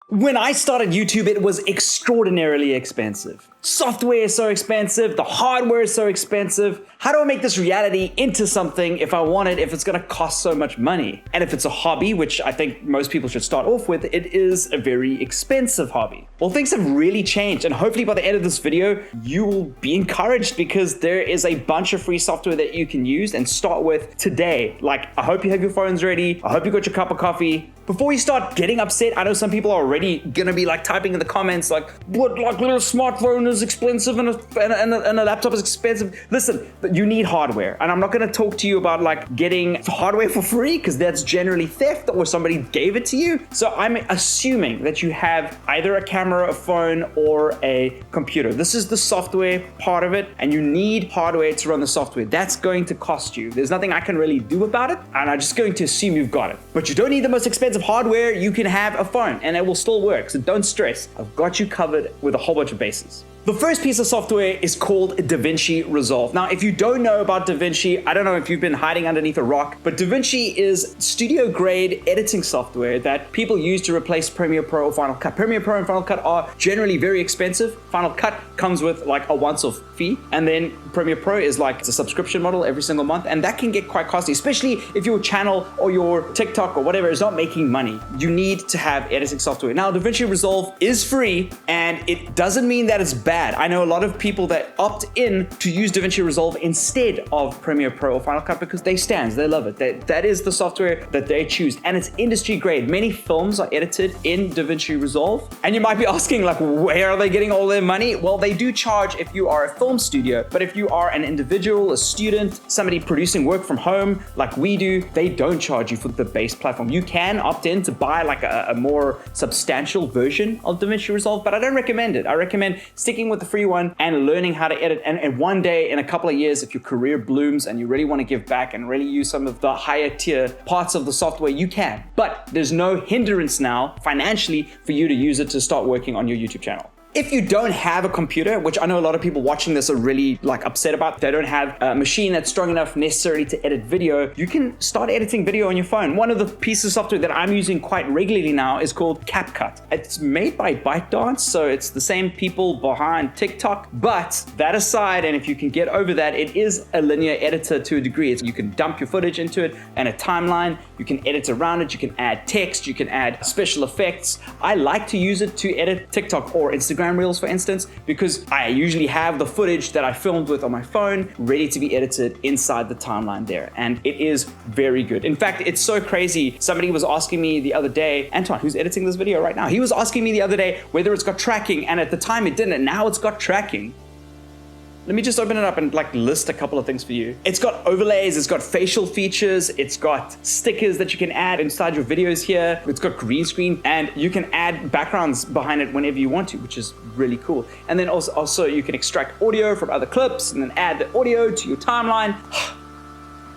When I started YouTube, it was extraordinarily expensive. Software is so expensive, the hardware is so expensive. How do I make this reality into something if I want it, if it's gonna cost so much money? And if it's a hobby, which I think most people should start off with, it is a very expensive hobby. Well, things have really changed, and hopefully by the end of this video, you will be encouraged because there is a bunch of free software that you can use and start with today. Like, I hope you have your phones ready. I hope you got your cup of coffee. Before you start getting upset, I know some people are already gonna be like typing in the comments like, what, like little smartphone is expensive and a laptop is expensive. Listen, but you need hardware. And I'm not gonna talk to you about like getting hardware for free because that's generally theft or somebody gave it to you. So I'm assuming that you have either a camera, a phone, or a computer. This is the software part of it, and you need hardware to run the software. That's going to cost you. There's nothing I can really do about it, and I'm just going to assume you've got it. But you don't need the most expensive hardware. You can have a phone and it will still work, so don't stress. I've got you covered with a whole bunch of bases. The first piece of software is called Davinci Resolve. Now, if you don't know about Davinci, I don't know if you've been hiding underneath a rock, but Davinci is studio grade editing software that people use to replace Premiere Pro or Final Cut. Premiere Pro and Final Cut are generally very expensive. Final Cut comes with like a once-off fee, and then Premiere Pro is like, it's a subscription model every single month, and that can get quite costly, especially if your channel or your TikTok or whatever is not making money. You need to have editing software. Now, Davinci Resolve is free, and it doesn't mean that it's bad. I know a lot of people that opt in to use Davinci Resolve instead of Premiere Pro or Final Cut because they love it. That is the software that they choose, and it's industry grade. Many films are edited in Davinci Resolve, and you might be asking like, where are they getting all their money? Well, they do charge if you are a film studio, but if you are an individual, a student, somebody producing work from home like we do, they don't charge you for the base platform. You can opt in to buy like a more substantial version of Davinci Resolve, but I don't recommend it. I recommend sticking with the free one and learning how to edit. And one day, in a couple of years, if your career blooms and you really want to give back and really use some of the higher tier parts of the software, you can. But there's no hindrance now financially for you to use it to start working on your YouTube channel. If you don't have a computer, which I know a lot of people watching this are really like upset about, they don't have a machine that's strong enough necessarily to edit video, you can start editing video on your phone. One of the pieces of software that I'm using quite regularly now is called CapCut. It's made by ByteDance, so it's the same people behind TikTok, but that aside, and if you can get over that, it is a linear editor to a degree. You can dump your footage into it and a timeline, you can edit around it, you can add text, you can add special effects. I like to use it to edit TikTok or Instagram Reels, for instance, because I usually have the footage that I filmed with on my phone ready to be edited inside the timeline there, and it is very good. In fact, it's so crazy. Somebody was asking me the other day, Anton, who's editing this video right now, he was asking me the other day whether it's got tracking, and at the time it didn't, and now it's got tracking. Let me just open it up and like list a couple of things for you. It's got overlays, it's got facial features, it's got stickers that you can add inside your videos here. It's got green screen, and you can add backgrounds behind it whenever you want to, which is really cool. And then also you can extract audio from other clips and then add the audio to your timeline.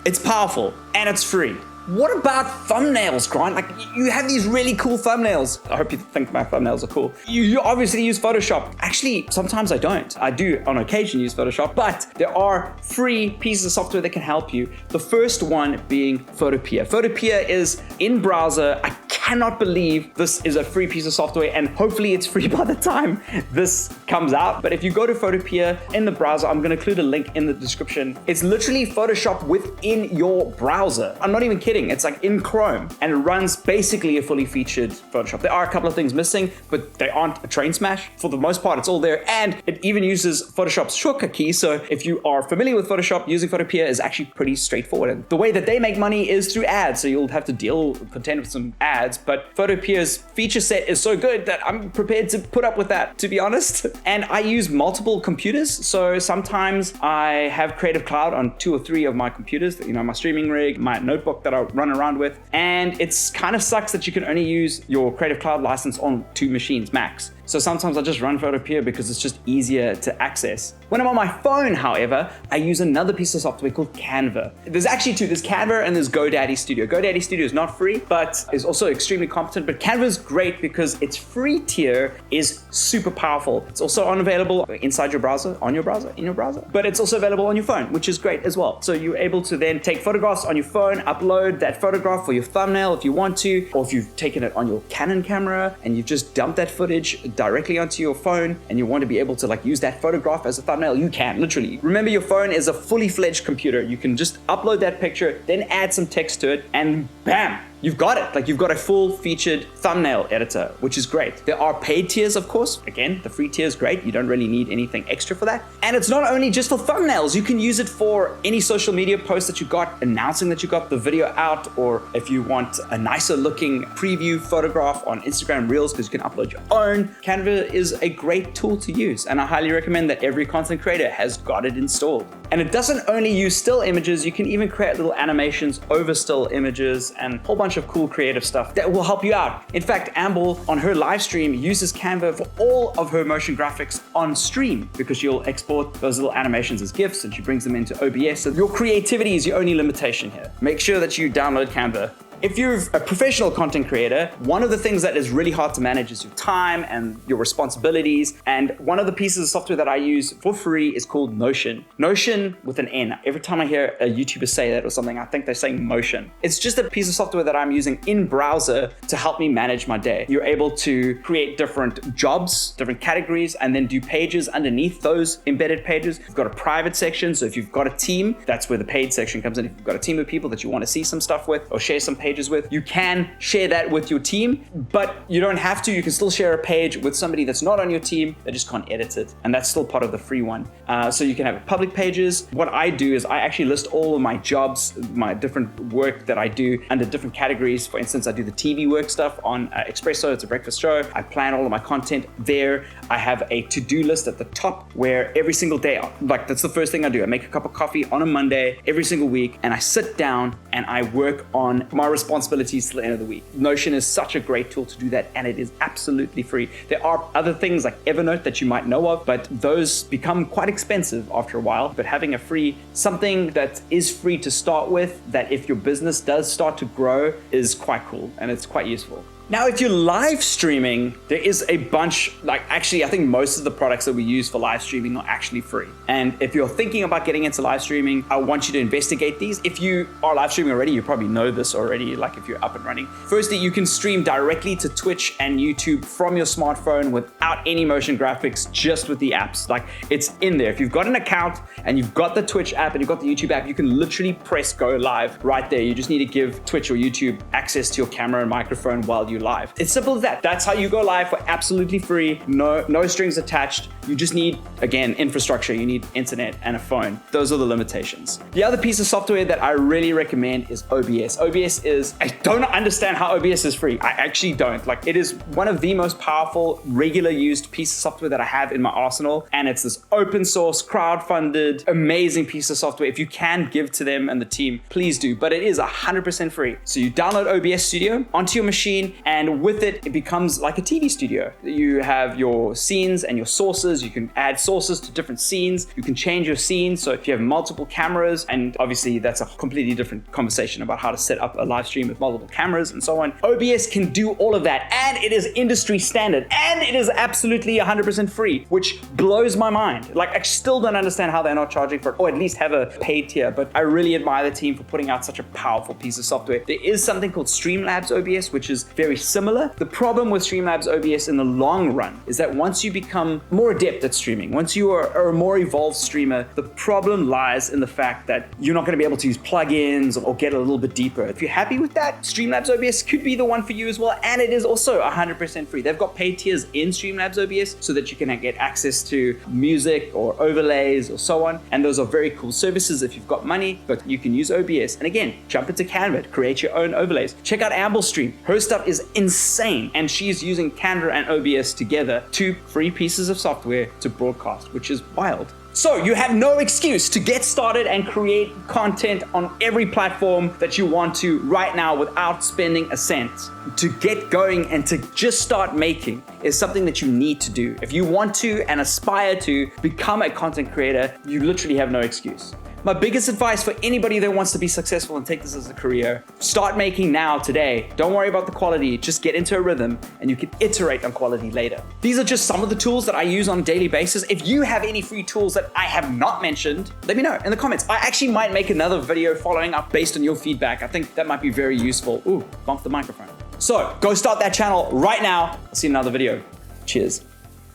It's powerful and it's free. What about thumbnails, Grant? Like, you have these really cool thumbnails. I hope you think my thumbnails are cool. You obviously use Photoshop. Actually, sometimes I don't. I do on occasion use Photoshop, but there are free pieces of software that can help you. The first one being Photopia. Photopia is in browser. I cannot believe this is a free piece of software, and hopefully it's free by the time this comes out. But if you go to Photopia in the browser, I'm gonna include a link in the description. It's literally Photoshop within your browser. I'm not even kidding. It's like in Chrome, and it runs basically a fully featured Photoshop. There are a couple of things missing, but they aren't a train smash. For the most part, it's all there, and it even uses Photoshop's shortcut key. So if you are familiar with Photoshop, using Photopia is actually pretty straightforward. And the way that they make money is through ads, so you'll have to contend with some ads, but Photopia's feature set is so good that I'm prepared to put up with that, to be honest. And I use multiple computers, so sometimes I have Creative Cloud on 2 or 3 of my computers, you know, my streaming rig, my notebook that I run around with, and it's kind of sucks that you can only use your Creative Cloud license on 2 machines max. So sometimes I just run Photopia because it's just easier to access. When I'm on my phone, however, I use another piece of software called Canva. There's actually two, there's Canva and there's GoDaddy Studio. GoDaddy Studio is not free, but is also extremely competent. But Canva is great because its free tier is super powerful. It's also unavailable inside your browser, on your browser, in your browser, but it's also available on your phone, which is great as well. So you're able to then take photographs on your phone, upload that photograph for your thumbnail if you want to, or if you've taken it on your Canon camera and you've just dumped that footage directly onto your phone and you want to be able to like use that photograph as a thumbnail, you can literally. Remember, your phone is a fully fledged computer. You can just upload that picture, then add some text to it, and bam, you've got it. Like, you've got a full featured thumbnail editor, which is great. There are paid tiers, of course. Again, the free tier is great. You don't really need anything extra for that. And it's not only just for thumbnails. You can use it for any social media post that you got announcing that you got the video out, or if you want a nicer looking preview photograph on Instagram Reels, because you can upload your own. Canva is a great tool to use, and I highly recommend that every content creator has got it installed. And it doesn't only use still images, you can even create little animations over still images and a whole bunch of cool creative stuff that will help you out. In fact, Amble on her live stream uses Canva for all of her motion graphics on stream, because she'll export those little animations as GIFs and she brings them into OBS. So your creativity is your only limitation here. Make sure that you download Canva. If you're a professional content creator, one of the things that is really hard to manage is your time and your responsibilities. And one of the pieces of software that I use for free is called Notion. Notion with an N. Every time I hear a YouTuber say that or something, I think they're saying motion. It's just a piece of software that I'm using in browser to help me manage my day. You're able to create different jobs, different categories, and then do pages underneath those embedded pages. You've got a private section. So if you've got a team, that's where the paid section comes in. If you've got a team of people that you want to see some stuff with or share some pages with, you can share that with your team, but you don't have to. You can still share a page with somebody that's not on your team. They just can't edit it, and that's still part of the free one. So you can have public pages. What I do is I actually list all of my jobs, my different work that I do under different categories. For instance, I do the TV work stuff on Espresso. It's a breakfast show. I plan all of my content there. I have a to-do list at the top where every single day, like, that's the first thing I do. I make a cup of coffee on a Monday every single week, and I sit down and I work on my responsibilities till the end of the week. Notion is such a great tool to do that, and it is absolutely free. There are other things like Evernote that you might know of, but those become quite expensive after a while. But having a free, something that is free to start with, that if your business does start to grow, is quite cool, and it's quite useful. Now, if you're live streaming, there is a bunch, like, actually, I think most of the products that we use for live streaming are actually free. And if you're thinking about getting into live streaming, I want you to investigate these. If you are live streaming already, you probably know this already, like if you're up and running. Firstly, you can stream directly to Twitch and YouTube from your smartphone without any motion graphics, just with the apps. Like, it's in there. If you've got an account and you've got the Twitch app and you've got the YouTube app, you can literally press go live right there. You just need to give Twitch or YouTube access to your camera and microphone while you live. It's simple as that. That's how you go live for absolutely free. No strings attached. You just need, again, infrastructure. You need internet and a phone. Those are the limitations. The other piece of software that I really recommend is OBS. OBS is, I don't understand how OBS is free. I actually don't. Like, it is one of the most powerful, regular used piece of software that I have in my arsenal. And it's this open source, crowdfunded, amazing piece of software. If you can give to them and the team, please do. But it is 100% free. So you download OBS Studio onto your machine, and with it, it becomes like a TV studio. You have your scenes and your sources. You can add sources to different scenes. You can change your scenes. So if you have multiple cameras, and obviously that's a completely different conversation about how to set up a live stream with multiple cameras and so on. OBS can do all of that, and it is industry standard, and it is absolutely 100% free, which blows my mind. Like, I still don't understand how they're not charging for it, or at least have a paid tier, but I really admire the team for putting out such a powerful piece of software. There is something called Streamlabs OBS, which is very similar. The problem with Streamlabs OBS in the long run is that once you become more adept at streaming, once you are a more evolved streamer, the problem lies in the fact that you're not going to be able to use plugins or get a little bit deeper. If you're happy with that, Streamlabs OBS could be the one for you as well, and it is also 100% free. They've got paid tiers in Streamlabs OBS so that you can get access to music or overlays or so on, and those are very cool services if you've got money, but you can use OBS. And again, jump into Canva, create your own overlays. Check out Amble Stream. Her stuff is insane, and she's using Canva and OBS together, two free pieces of software to broadcast, which is wild. So you have no excuse to get started and create content on every platform that you want to right now without spending a cent. To get going and to just start making is something that you need to do. If you want to and aspire to become a content creator, you literally have no excuse. My biggest advice for anybody that wants to be successful and take this as a career, start making now, today. Don't worry about the quality, just get into a rhythm and you can iterate on quality later. These are just some of the tools that I use on a daily basis. If you have any free tools that I have not mentioned, let me know in the comments. I actually might make another video following up based on your feedback. I think that might be very useful. Ooh, bump the microphone. So go start that channel right now. I'll see you in another video. Cheers.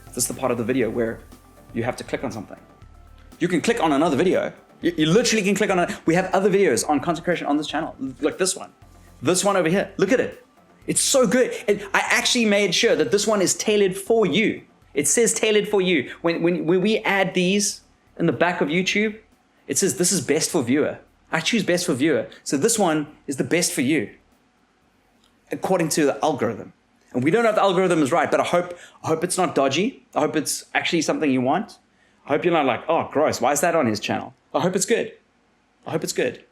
This is the part of the video where you have to click on something. You can click on another video. You literally can click on it. We have other videos on content creation on this channel, like this one. This one over here, look at it. It's so good. I actually made sure that this one is tailored for you. It says tailored for you. When we add these in the back of YouTube, it says this is best for viewer. I choose best for viewer. So this one is the best for you, according to the algorithm. And we don't know if the algorithm is right, but I hope it's not dodgy. I hope it's actually something you want. I hope you're not like, oh, gross, why is that on his channel? I hope it's good. I hope it's good.